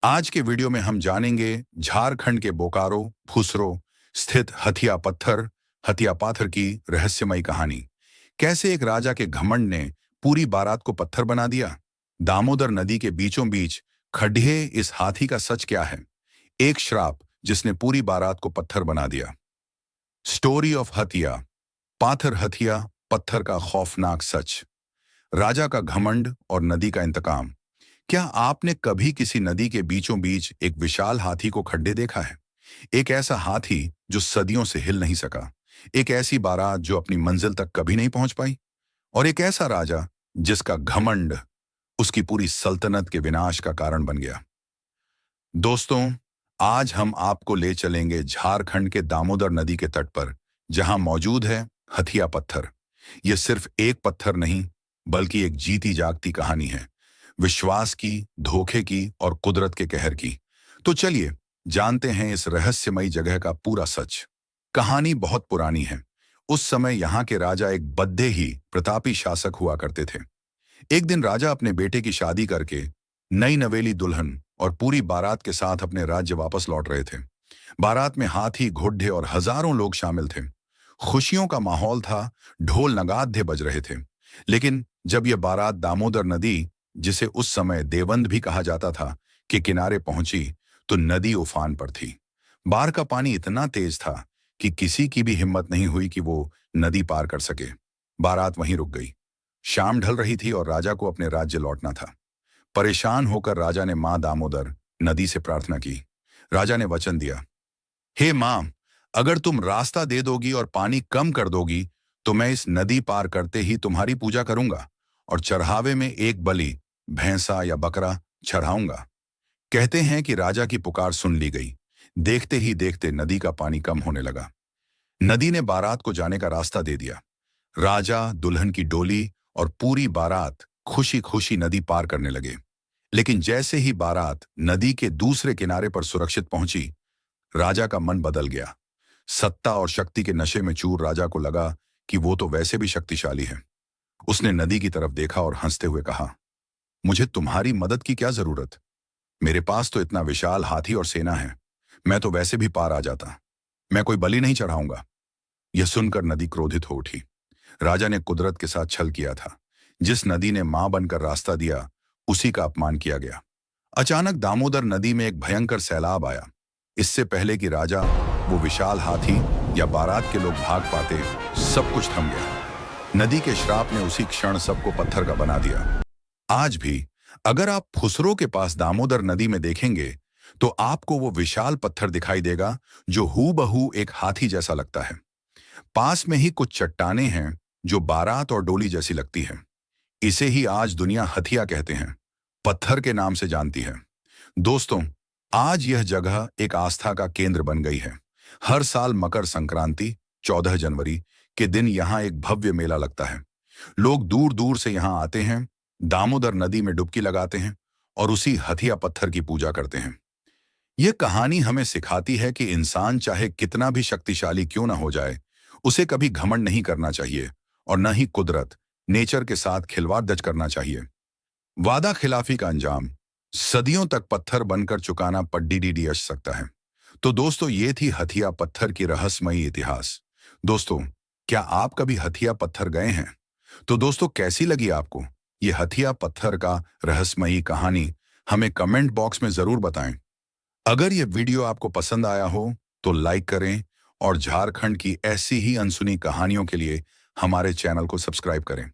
आज के वीडियो में हम जानेंगे झारखंड के बोकारो फुसरो स्थित हथिया पाथर की रहस्यमयी कहानी। कैसे एक राजा के घमंड ने पूरी बारात को पत्थर बना दिया। दामोदर नदी के बीचों बीच खड़े इस हाथी का सच क्या है। एक श्राप जिसने पूरी बारात को पत्थर बना दिया। स्टोरी ऑफ हथिया पत्थर का खौफनाक सच। राजा का घमंड और नदी का इंतकाम। क्या आपने कभी किसी नदी के बीचों बीच एक विशाल हाथी को खड्डे देखा है? एक ऐसा हाथी जो सदियों से हिल नहीं सका, एक ऐसी बारात जो अपनी मंजिल तक कभी नहीं पहुंच पाई, और एक ऐसा राजा जिसका घमंड उसकी पूरी सल्तनत के विनाश का कारण बन गया। दोस्तों, आज हम आपको ले चलेंगे झारखंड के दामोदर नदी के तट पर, जहां मौजूद है हथिया पत्थर। यह सिर्फ एक पत्थर नहीं, बल्कि एक जीती जागती कहानी है, विश्वास की, धोखे की और कुदरत के कहर की। तो चलिए जानते हैं इस रहस्यमयी जगह का पूरा सच। कहानी बहुत पुरानी है। उस समय यहाँ के राजा एक बद्दे ही प्रतापी शासक हुआ करते थे। एक दिन राजा अपने बेटे की शादी करके नई नवेली दुल्हन और पूरी बारात के साथ अपने राज्य वापस लौट रहे थे। बारात में हाथी, घोड़े और हजारों लोग शामिल थे। खुशियों का माहौल था, ढोल नगाड़े बज रहे थे। लेकिन जब यह बारात दामोदर नदी, जिसे उस समय देवंद भी कहा जाता था, के किनारे पहुंची, तो नदी उफान पर थी। बाढ़ का पानी इतना तेज था कि किसी की भी हिम्मत नहीं हुई कि वो नदी पार कर सके। बारात वहीं रुक गई। शाम ढल रही थी और राजा को अपने राज्य लौटना था। परेशान होकर राजा ने मां दामोदर नदी से प्रार्थना की। राजा ने वचन दिया, हे मां, अगर तुम रास्ता दे दोगी और पानी कम कर दोगी, तो मैं इस नदी पार करते ही तुम्हारी पूजा करूंगा और चढ़ावे में एक बलि, भैंसा या बकरा चढ़ाऊंगा। कहते हैं कि राजा की पुकार सुन ली गई। देखते ही देखते नदी का पानी कम होने लगा। नदी ने बारात को जाने का रास्ता दे दिया। राजा, दुल्हन की डोली और पूरी बारात खुशी खुशी नदी पार करने लगे। लेकिन जैसे ही बारात नदी के दूसरे किनारे पर सुरक्षित पहुंची, राजा का मन बदल गया। सत्ता और शक्ति के नशे में चूर राजा को लगा कि वो तो वैसे भी शक्तिशाली है। उसने नदी की तरफ देखा और हंसते हुए कहा, मुझे तुम्हारी मदद की क्या जरूरत? मेरे पास तो इतना विशाल हाथी और सेना है। मैं तो वैसे भी पार आ जाता। मैं कोई बलि नहीं चढ़ाऊंगा। यह सुनकर नदी क्रोधित हो उठी। राजा ने कुदरत के साथ छल किया था। जिस नदी ने मां बनकर रास्ता दिया, उसी का अपमान किया गया। अचानक दामोदर नदी में एक भयंकर सैलाब आया। इससे पहले कि राजा, वो विशाल हाथी या बारात के लोग भाग पाते, सब कुछ थम गया। नदी के श्राप ने उसी क्षण सबको पत्थर का बना दिया। आज भी अगर आप फुसरो के पास दामोदर नदी में देखेंगे, तो आपको वो विशाल पत्थर दिखाई देगा जो हूबहू एक हाथी जैसा लगता है। पास में ही कुछ चट्टानें हैं जो बारात और डोली जैसी लगती है। इसे ही आज दुनिया हथिया कहते हैं, पत्थर के नाम से जानती है। दोस्तों, आज यह जगह एक आस्था का केंद्र बन गई है। हर साल मकर संक्रांति 14 जनवरी के दिन यहाँ एक भव्य मेला लगता है। लोग दूर दूर से यहाँ आते हैं, दामोदर नदी में डुबकी लगाते हैं और उसी हथिया पत्थर की पूजा करते हैं। यह कहानी हमें सिखाती है कि इंसान चाहे कितना भी शक्तिशाली क्यों ना हो जाए, उसे कभी घमंड नहीं करना चाहिए और न ही कुदरत, नेचर के साथ खिलवाड़ करना चाहिए। वादा खिलाफी का अंजाम सदियों तक पत्थर बनकर चुकाना पड्डीडीडीएश सकता है। तो दोस्तों, ये थी हथिया पत्थर की रहस्यमयी इतिहास। दोस्तों, क्या आप कभी हथिया पत्थर गए हैं? तो दोस्तों, कैसी लगी आपको ये हथिया पत्थर का रहस्यमयी कहानी? हमें कमेंट बॉक्स में जरूर बताएं। अगर ये वीडियो आपको पसंद आया हो तो लाइक करें और झारखंड की ऐसी ही अनसुनी कहानियों के लिए हमारे चैनल को सब्सक्राइब करें।